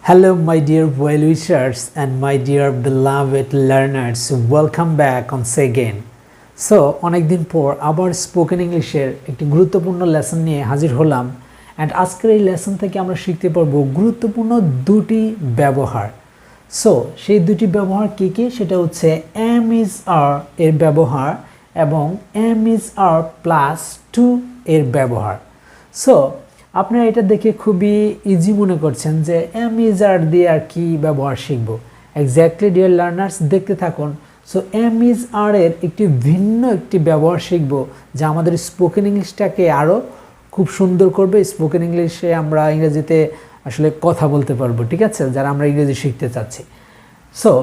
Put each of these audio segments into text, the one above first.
Hello my dear well wishers and my dear beloved learners, welcome back once again. So অনেকদিন পর আবার spoken ইংলিশের একটি গুরুত্বপূর্ণ লেসন নিয়ে হাজির হলাম এন্ড আজকের এই লেসন থেকে আমরা শিখতে পারবো গুরুত্বপূর্ণ দুটি ব্যবহার। সো সেই দুটি ব্যবহার কি কি সেটা হচ্ছে am is are এর ব্যবহার এবং am is are plus to এর ব্যবহার। সো আপনারা এটা দেখে খুবই ইজি মনে করছেন যে am is are দিয়ে আর কি ব্যবহার শিখব। এক্স্যাক্টলি ডিয়ার লার্নার্স, দেখতে থাকুন। সো am is are এর একটি ভিন্ন একটি ব্যবহার শিখব যা আমাদের স্পোকেন ইংলিশটাকে আরও খুব সুন্দর করবে। স্পোকেন ইংলিশে আমরা ইংরেজিতে আসলে কথা বলতে পারবো, ঠিক আছে, যারা আমরা ইংরেজি শিখতে চাচ্ছি। সো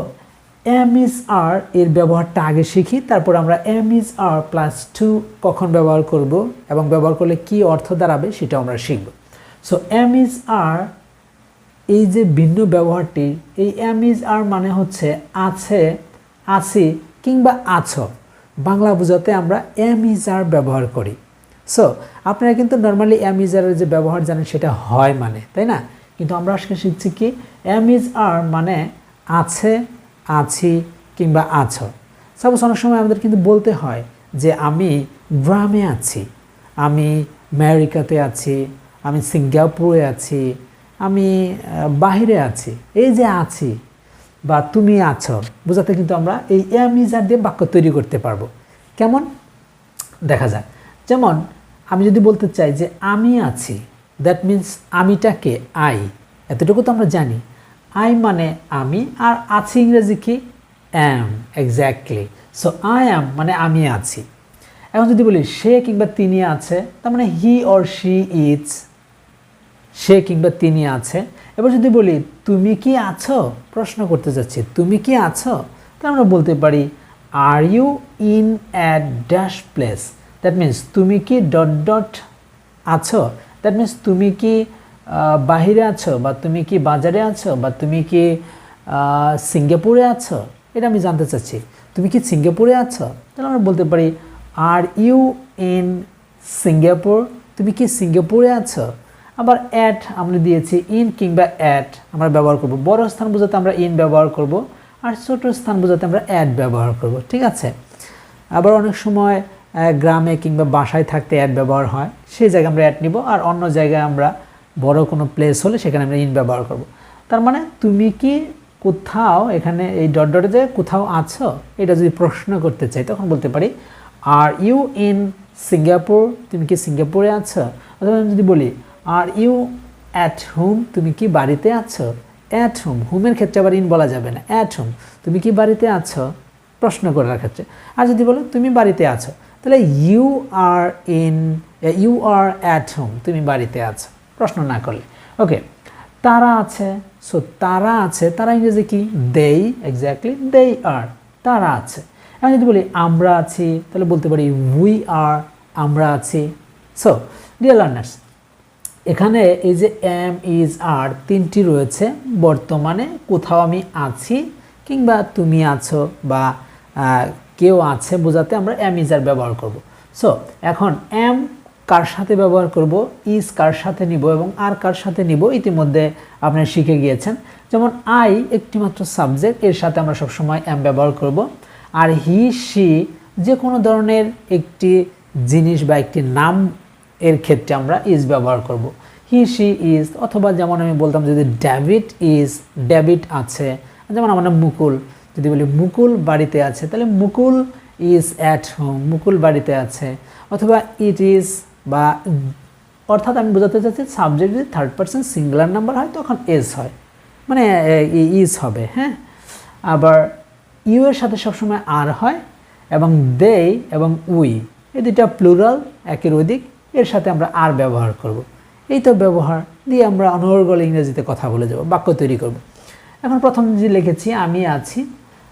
am is are এর ব্যবহারটা আগে শিখি, তারপর আমরা am is are plus to কখন ব্যবহার করব এবং ব্যবহার করলে কি অর্থ দাঁড়াবে সেটা আমরা শিখব। সো am is are এই যে ভিন্ন ব্যবহারটি, এই am is are মানে হচ্ছে আছে, আছি কিংবা আছো। বাংলা বোঝাতে আমরা am is are ব্যবহার করি। সো আপনারা কিন্তু নর্মালি am is are এর যে ব্যবহার জানেন সেটা হয় মানে, তাই না? কিন্তু আমরা আজকে শিখছি কি am is are মানে আছে, আছি কিংবা আছো। সাপোজ অনেক সময় আমাদের কিন্তু বলতে হয় যে আমি গ্রামে আছি, আমি আমেরিকাতে আছি, আমি সিঙ্গাপুরে আছি, আমি বাহিরে আছি। এই যে আছি বা তুমি আছো বোঝাতে কিন্তু আমরা এই am is are দিয়ে বাক্য তৈরি করতে পারবো। কেমন দেখা যায়, যেমন আমি যদি বলতে চাই যে আমি আছি, দ্যাট মিন্স আমিটাকে আই, এতটুকু তো আমরা জানি। আই মানে আমি, আর আছি ইংরেজি কি am, exactly. So I am মানে আমি আছি। এখন যদি বলি সে কিংবা তিনি আছে, তার মানে হি অর শি ইজ, সে কিংবা তিনি আছে। এবার যদি বলি তুমি কি আছো, প্রশ্ন করতে যাচ্ছি তুমি কি আছো, তাহলে আমরা বলতে পারি are you in a dash place, that means তুমি কি ডট ডট আছো, দ্যাট মিন্স তুমি কি বাহিরে আছো, বা তুমি কি বাজারে আছো, বা তুমি কি সিঙ্গাপুরে আছো, এটা আমি জানতে চাচ্ছি। তুমি কি সিঙ্গাপুরে আছো, তাহলে আমরা বলতে পারি আর ইউ ইন সিঙ্গাপুর, তুমি কি সিঙ্গাপুরে আছো। আবার অ্যাট আমরা দিয়েছি, ইন কিংবা অ্যাট আমরা ব্যবহার করব। বড় স্থান বোঝাতে আমরা ইন ব্যবহার করব, আর ছোট স্থান বোঝাতে আমরা অ্যাট ব্যবহার করব, ঠিক আছে। আবার অনেক সময় গ্রামে কিংবা বাসায় থাকতে অ্যাট ব্যবহার হয়, সেই জায়গায় আমরা অ্যাট নিব, আর অন্য জায়গায় আমরা বড় কোনো প্লেস হলে সেখানে আমরা ইন ব্যবহার করব। তার মানে তুমি কি কোথাও, এখানে এই ডট ডটে যে কোথাও আছো, এটা যদি প্রশ্ন করতে চাই তখন বলতে পারি আর ইউ ইন সিঙ্গাপুর, তুমি কি সিঙ্গাপুরে আছো। অথবা আমি যদি বলি আর ইউ অ্যাট হোম, তুমি কি বাড়িতে আছো। অ্যাট হোম, হোমের ক্ষেত্রে আবার ইন বলা যাবে না, অ্যাট হোম, তুমি কি বাড়িতে আছো, প্রশ্ন করার ক্ষেত্রে। আর যদি বলো তুমি বাড়িতে আছো, তাহলে ইউ আর অ্যাট হোম, তুমি বাড়িতে আছো, প্রশ্ন না করলে। ওকে, তারা আছে। সো তারা আছে, তারা ইংরেজি কি দেই, এক্স্যাক্টলি দেই আর, তারা আছে। এখন যদি বলি আমরা আছি, তাহলে বলতে পারি উই আর, আমরা আছি। সো ডিয়ার লার্নার্স, এখানে এই যে am is are তিনটি রয়েছে। বর্তমানে কোথাও আমি আছি কিংবা তুমি আছো বা কেউ আছে বোঝাতে আমরা am is are ব্যবহার করব। সো এখন am কার সাথে ব্যবহার করব, is কার সাথে নিব এবং আর কার সাথে নিব ইতিমধ্যে আপনারা শিখে গিয়েছেন। যেমন আই একটি মাত্র সাবজেক্ট, এর সাথে আমরা সবসময় am ব্যবহার করব। আর হি সি যে কোনো ধরনের একটি জিনিস বা একটি নাম এর ক্ষেত্রে আমরা ইজ ব্যবহার করব। হি সি ইজ, অথবা যেমন আমি বলতাম যদি ডেভিড ইজ, ডেভিড আছে। যেমন আমার নাম মুকুল, যদি বলি মুকুল বাড়িতে আছে, তাহলে মুকুল ইজ অ্যাট হোম, মুকুল বাড়িতে আছে। অথবা ইট ইজ, বা অর্থাৎ আমি বোঝাতে চাচ্ছি সাবজেক্ট যদি থার্ড পারসন সিঙ্গুলার নাম্বার হয় তখন এজ হয়, মানে ইজ হবে। হ্যাঁ, আবার ইউ এর সাথে সবসময় আর হয়, এবং দে এবং উই এই দুটা প্লুরাল, একের অধিক, এর সাথে আমরা আর ব্যবহার করব। এই তো ব্যবহার দিয়ে আমরা অনর্গল ইংরেজিতে কথা বলে যাব, বাক্য তৈরি করব। এখন প্রথম যে লিখেছি আমি আছি,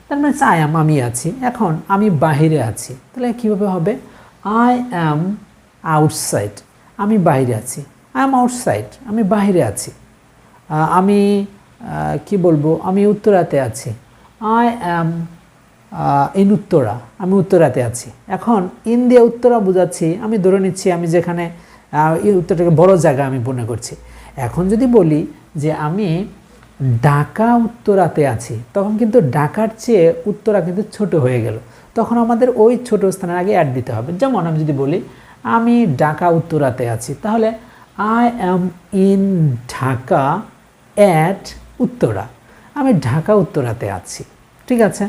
তার মানে আই অ্যাম, আমি আছি। এখন আমি বাহিরে আছি, তাহলে কীভাবে হবে, আই অ্যাম আউটসাইড, আমি বাইরে আছি, আই অ্যাম আউটসাইড, আমি বাহিরে আছি। আমি কি বলবো, আমি উত্তরাতে আছি, আই অ্যাম ইন উত্তরা, আমি উত্তরাতে আছি। এখন ইন দিয়ে উত্তরা বোঝাচ্ছি, আমি ধরে নিচ্ছি আমি যেখানে উত্তরটাকে বড় জায়গা আমি মনে করছি। এখন যদি বলি যে আমি ঢাকা উত্তরাতে আছি, তখন কিন্তু ঢাকার চেয়ে উত্তরা কিন্তু ছোট হয়ে গেল, তখন আমাদের ওই ছোট স্থানের আগে অ্যাড দিতে হবে। যেমন আমি যদি বলি আমি ঢাকা উত্তরাতে আছি, তাহলে I am in Dhaka at Uttara, আমি ঢাকা উত্তরাতে আছি। ঠিক আছে,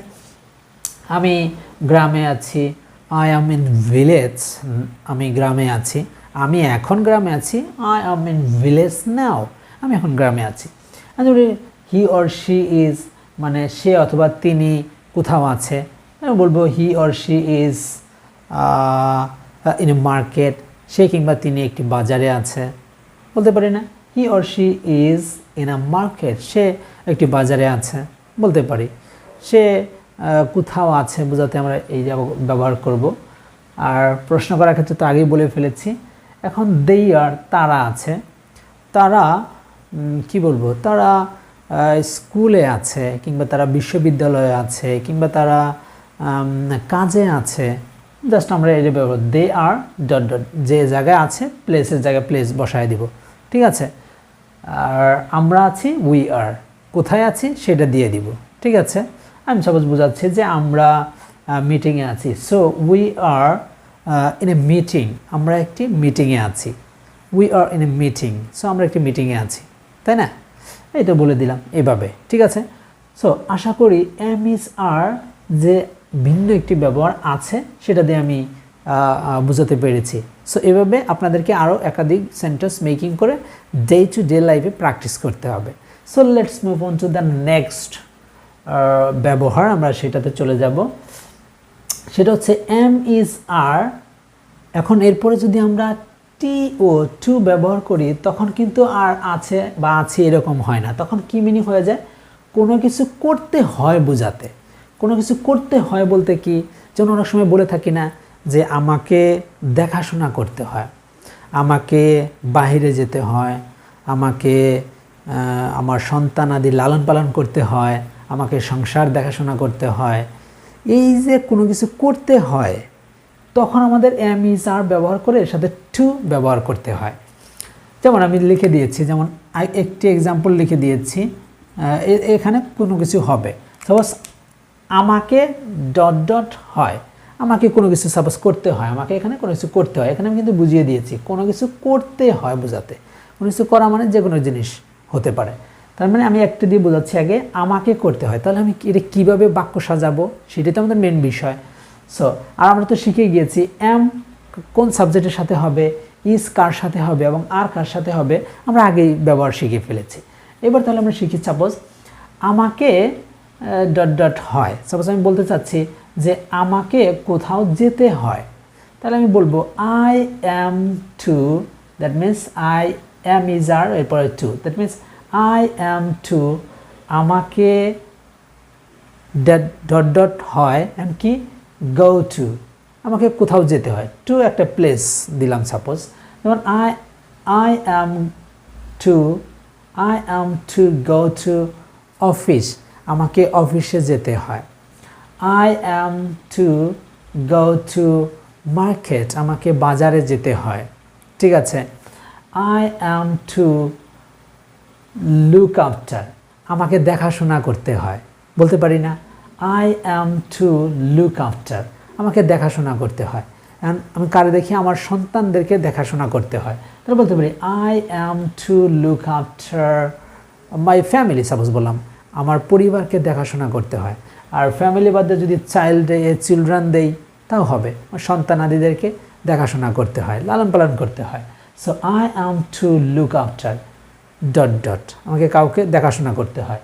আমি গ্রামে আছি, আই অ্যাম ইন ভিলেজ, আমি গ্রামে আছি, আমি এখন গ্রামে আছি, আই অ্যাম ইন ভিলেজ নাও, আমি এখন গ্রামে আছি। আমি বলি হি অর শি ইজ, মানে সে অথবা তিনি কোথাও আছে, আমি বলবো he or she is in a market, সে কিংবা তিনি একটি বাজারে আছে, বলতে পারি না he or she is in a market, সে একটি বাজারে আছে বলতে পারি। সে কোথাও আছে বোঝাতে আমরা এই ব্যবহার করব। আর প্রশ্ন করার ক্ষেত্রে তো আগেই বলে ফেলেছি। এখন দে আর, তারা আছে, তারা কি বলবো, তারা স্কুলে আছে, কিংবা তারা বিশ্ববিদ্যালয়ে আছে, কিংবা তারা কাজে আছে, জাস্ট আমরা এই যে ব্যবহার দে আর ডট ডট, যে জায়গায় আছে প্লেসের জায়গায় প্লেস বসায় দিব। ঠিক আছে, আর আমরা আছি উই আর, কোথায় আছি সেটা দিয়ে দিব। ঠিক আছে, আমি সাপোজ বোঝাচ্ছি যে আমরা মিটিংয়ে আছি, so we are in a meeting, আমরা একটি মিটিংয়ে আছি, we are in a meeting, so আমরা একটি মিটিংয়ে আছি, তাই না? এটা বলে দিলাম এভাবে। ঠিক আছে, সো আশা করি এম ইজ আর যে ভিন্ন একটি ব্যবহার আছে সেটা দিয়ে আমি বোঝাতে পেরেছি। সো এভাবে আপনাদেরকে আরও একাধিক সেন্টেন্স মেকিং করে ডে টু ডে লাইফে প্র্যাকটিস করতে হবে। So let's move on to the next ব্যবহার, আমরা সেটাতে চলে যাব। সেটা হচ্ছে এম ইজ আর। এখন এরপরে যদি আমরা টি ও টু ব্যবহার করি তখন কিন্তু আর আছে বা আছে এরকম হয় না, তখন কি মিনিং হয়ে যায়, কোনো কিছু করতে হয় বোঝাতে। কোনো কিছু করতে হয় বলতে কি, যেমন অনেক সময় বলে থাকি না যে আমাকে দেখাশোনা করতে হয়, আমাকে বাহিরে যেতে হয়, আমাকে আমার সন্তানাদি লালন পালন করতে হয়, আমাকে সংসার দেখাশোনা করতে হয়। এই যে কোনো কিছু করতে হয় তখন আমাদের এম ইজ আর ব্যবহার করে এর সাথে টু ব্যবহার করতে হয়। যেমন আমি লিখে দিয়েছি, যেমন একটি এক্সাম্পল লিখে দিয়েছি, এখানে কোনো কিছু হবে, সাপোজ আমাকে ডট ডট হয়, আমাকে কোনো কিছু সাপোজ করতে হয়, আমাকে এখানে কোনো কিছু করতে হয়, এখানে আমি কিন্তু বুঝিয়ে দিয়েছি কোনো কিছু করতে হয় বোঝাতে। কোনো কিছু করা মানে যে কোনো জিনিস হতে পারে, তার মানে আমি একটা দিয়ে বোঝাচ্ছি আগে আমাকে করতে হয়, তাহলে আমি এটা কীভাবে বাক্য সাজাবো সেটাই তো আমাদের মেন বিষয়। সো আর আমরা তো শিখে গিয়েছি এম কোন সাবজেক্টের সাথে হবে, ইজ কার সাথে হবে এবং আর কার সাথে হবে, আমরা আগেই ব্যবহার শিখে ফেলেছি। এবার তাহলে আমরা শিখি, সাপোজ আমাকে ডট ডট হয়, সাপোজ আমি বলতে চাচ্ছি যে আমাকে কোথাও যেতে হয়, তাহলে আমি বলবো I am to, that means I am is are, এরপরে to, that means I am to, আমাকে ডট ডট হয় এন্ড কি গো টু, আমাকে কোথাও যেতে হয়, টু একটা প্লেস দিলাম সাপোজ, যেমন I am two go to office, আমাকে অফিসে যেতে হয়। I am two go to market, আমাকে বাজারে যেতে হয়। ঠিক আছে, I am two look after, আমাকে দেখাশোনা করতে হয়, বলতে পারি না I am two look after, আমাকে দেখাশোনা করতে হয়। আমি কারে দেখি, আমার সন্তানদেরকে দেখাশোনা করতে হয়, তাহলে বলতে পারি I am two look after my family, suppose বললাম আমার পরিবারকে দেখাশোনা করতে হয়। আর ফ্যামিলি বাদে যদি চিলড্রেন দেই তাও হবে, সন্তানাদিদেরকে দেখাশোনা করতে হয়, লালন পালন করতে হয়। So I am two look after dot dot, আমাকে কাউকে দেখাশোনা করতে হয়।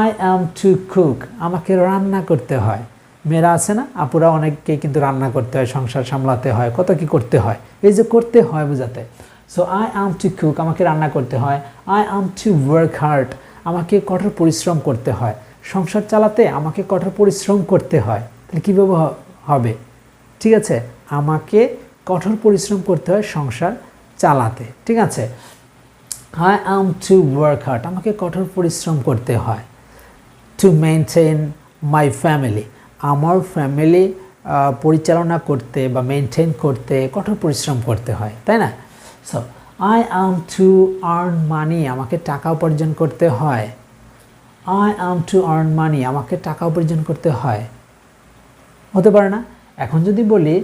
আই অ্যাম টু কুক, আমাকে রান্না করতে হয়, মেয়েরা আছে না, আপুরা অনেককেই কিন্তু রান্না করতে হয়, সংসার সামলাতে হয়, কত কি করতে হয়, এই যে করতে হয় বোঝাতে। So I am to cook, আমাকে রান্না করতে হয়। I am two work hard, আমাকে কঠোর পরিশ্রম করতে হয়, সংসার চালাতে আমাকে কঠোর পরিশ্রম করতে হয়। তাহলে কীভাবে হবে, ঠিক আছে, আমাকে কঠোর পরিশ্রম করতে হয় সংসার চালাতে। ঠিক আছে, I am two work hard, আমাকে কঠোর পরিশ্রম করতে হয়। টু মেনটেন মাই ফ্যামিলি, আমার ফ্যামিলি পরিচালনা করতে বা মেনটেন করতে কঠোর পরিশ্রম করতে হয়, তাই না? So I am two earn মানি, আমাকে টাকা উপার্জন করতে হয়। আই অ্যাম টু আর্ন মানি, আমাকে টাকা উপার্জন করতে হয়, হতে পারে না? এখন যদি বলি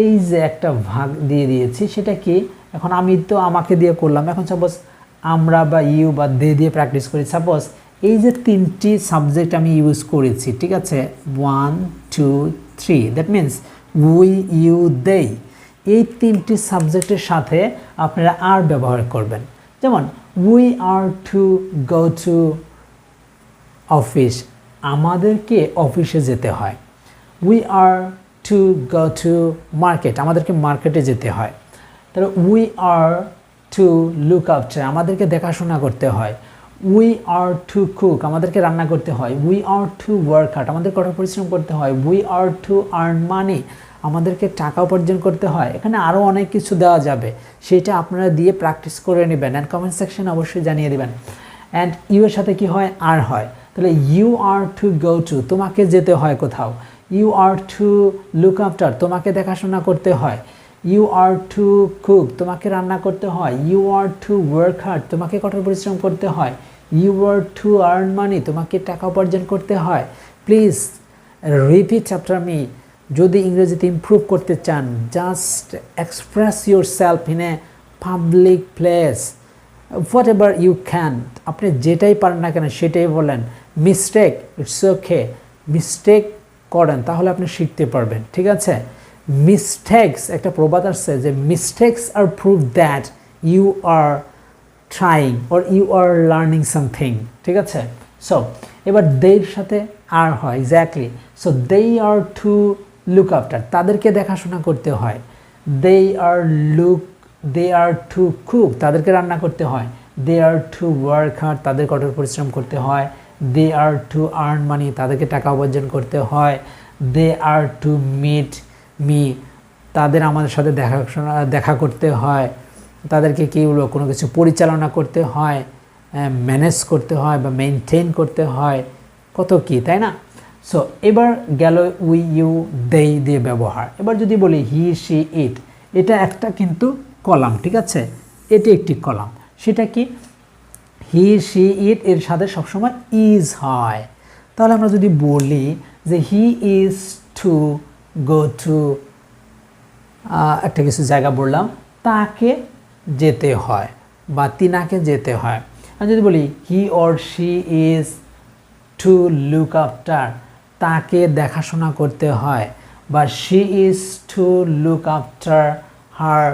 এই যে একটা ভাগ দিয়ে দিয়েছি সেটা কি, এখন আমি তো আমাকে দিয়ে করলাম, এখন সাপোজ আমরা বা ইউ বা দে দিয়ে প্র্যাকটিস করি। সাপোজ এই যে তিনটি সাবজেক্ট আমি ইউজ করেছি, ঠিক আছে, 1 2 3, দ্যাট মিন্স উই ইউ দে, এই তিনটি সাবজেক্টের সাথে আপনারা আর ব্যবহার করবেন। যেমন we are to go to office, আমাদেরকে অফিসে যেতে হয়। We are to go to market, আমাদেরকে মার্কেটে যেতে হয়। তাহলে we are to look after, আমাদেরকে দেখাশোনা করতে হয়। উই আর টু কুক, আমাদেরকে রান্না করতে হয়। We are to work hard, আমাদের কঠোর পরিশ্রম করতে হয়। উই আর টু আর্ন মানি, আমাদেরকে টাকা উপার্জন করতে হয়। এখানে আরও অনেক কিছু দেওয়া যাবে, সেটা আপনারা দিয়ে প্র্যাকটিস করে নেবেন অ্যান্ড কমেন্ট সেকশন অবশ্যই জানিয়ে দেবেন। অ্যান্ড ইউ এর সাথে কি হয়, আর হয়। তাহলে you are to go to, তোমাকে যেতে হয় কোথাও। You are to look after, তোমাকে দেখাশোনা করতে হয়। ইউ আর টু কুক, তোমাকে রান্না করতে হয়। You are to work hard, তোমাকে কঠোর পরিশ্রম করতে হয়। You are to earn money, তোমাকে টাকা উপার্জন করতে হয়। Please repeat after me. যদি ইংরেজিতে ইমপ্রুভ করতে চান, just express yourself in a public place, whatever you can, আপনি যেটাই পারেন না কেন সেটাই বলেন। মিস্টেক, ইটস ওকে, মিস্টেক করেন তাহলে আপনি শিখতে পারবেন, ঠিক আছে। মিস্টেক্স, একটা প্রবাদ আছে যে mistakes are prove that you are trying or you are learning something, ঠিক আছে। সো এবার দেয়ের সাথে আর হয়, exactly. So they are to look after, তাদেরকে দেখাশোনা করতে হয়। দে আর টু কুক, তাদেরকে রান্না করতে হয়। দে আর টু ওয়ার্ক হার্ড, তাদের কঠোর পরিশ্রম করতে হয়। দে আর টু আর্ন মানি, তাদেরকে টাকা উপার্জন করতে হয়। দে আর টু মিট মি, তাদের আমাদের সাথে দেখা করতে হয়। তাদেরকে কি হলো, কোনো কিছু পরিচালনা করতে হয়, ম্যানেজ করতে হয় বা মেনটেন করতে হয়, কত কি, তাই না? সো এবার গেল উই ইউ দে দিয়ে ব্যবহার। এবার যদি বলি হি শি ইট, এটা একটা কিন্তু কলাম, ঠিক আছে, এটি একটি কলাম। সেটা কি, হি শি ইট এর সাথে সবসময় ইজ হয়। তাহলে আমরা যদি বলি যে he is two go two, একটা কিছু জায়গা বললাম, তাকে যেতে হয় বা তিনাকে যেতে হয়। আর যদি বলি হি or she is two look after, তাকে দেখাশোনা করতে হয়, বা she is two look after her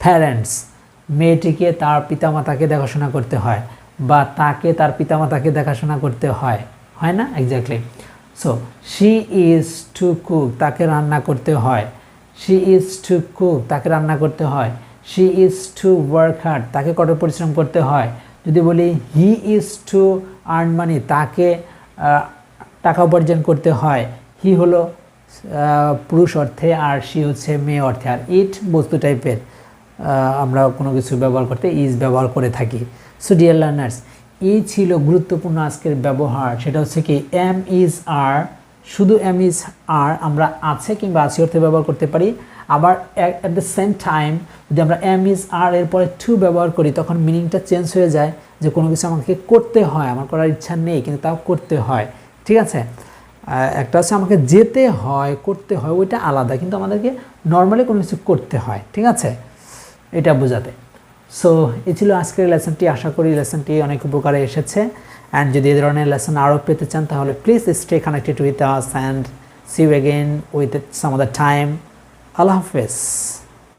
parents, মেয়েটিকে তার পিতামাতাকে দেখাশোনা করতে হয়, বা তাকে তার পিতামাতাকে দেখাশোনা করতে হয়, হয় না? Exactly. So she is to cook, তাকে রান্না করতে হয়। শি ইজ টু কুক, তাকে রান্না করতে হয়। She is two work hard, তাকে কঠোর পরিশ্রম করতে হয়। যদি বলি হি ইজ টু আর্ন মানি, তাকে টাকা উপার্জন করতে হয়। হি হলো পুরুষ অর্থে, আর শি হচ্ছে মেয়ে অর্থে, আর ইট বস্তু টাইপের আমরা কোনো কিছু ব্যবহার করতে ইজ ব্যবহার করে থাকি। সো ডিয়ার লার্নার্স, এই ছিল গুরুত্বপূর্ণ আজকের ব্যবহার। সেটা হচ্ছে কি এম ইজ আর, শুধু এম ইজ আর আমরা আছে কিংবা আছি অর্থে ব্যবহার করতে পারি। আবার অ্যাট দ্য সেম টাইম যদি আমরা এম ইজ আর এর পরে টু ব্যবহার করি, তখন মিনিংটা চেঞ্জ হয়ে যায়, যে কোনো কিছু আমাকে করতে হয়, আমার করার ইচ্ছা নেই কিন্তু তাও করতে হয়, ঠিক আছে। একটা হচ্ছে আমাকে যেতে হয়, করতে হয়, ওইটা আলাদা, কিন্তু আমাদেরকে নর্মালি কোনো কিছু করতে হয়, ঠিক আছে, এটা বোঝাতে। সো এই ছিল আজকের লেসনটি। আশা করি লেসনটি অনেক উপকারে এসেছে। অ্যান্ড যদি এই ধরনের লেসন আরও পেতে চান তাহলে please stay connected with us and see you again with some other time. আল্লাহ হাফেজ।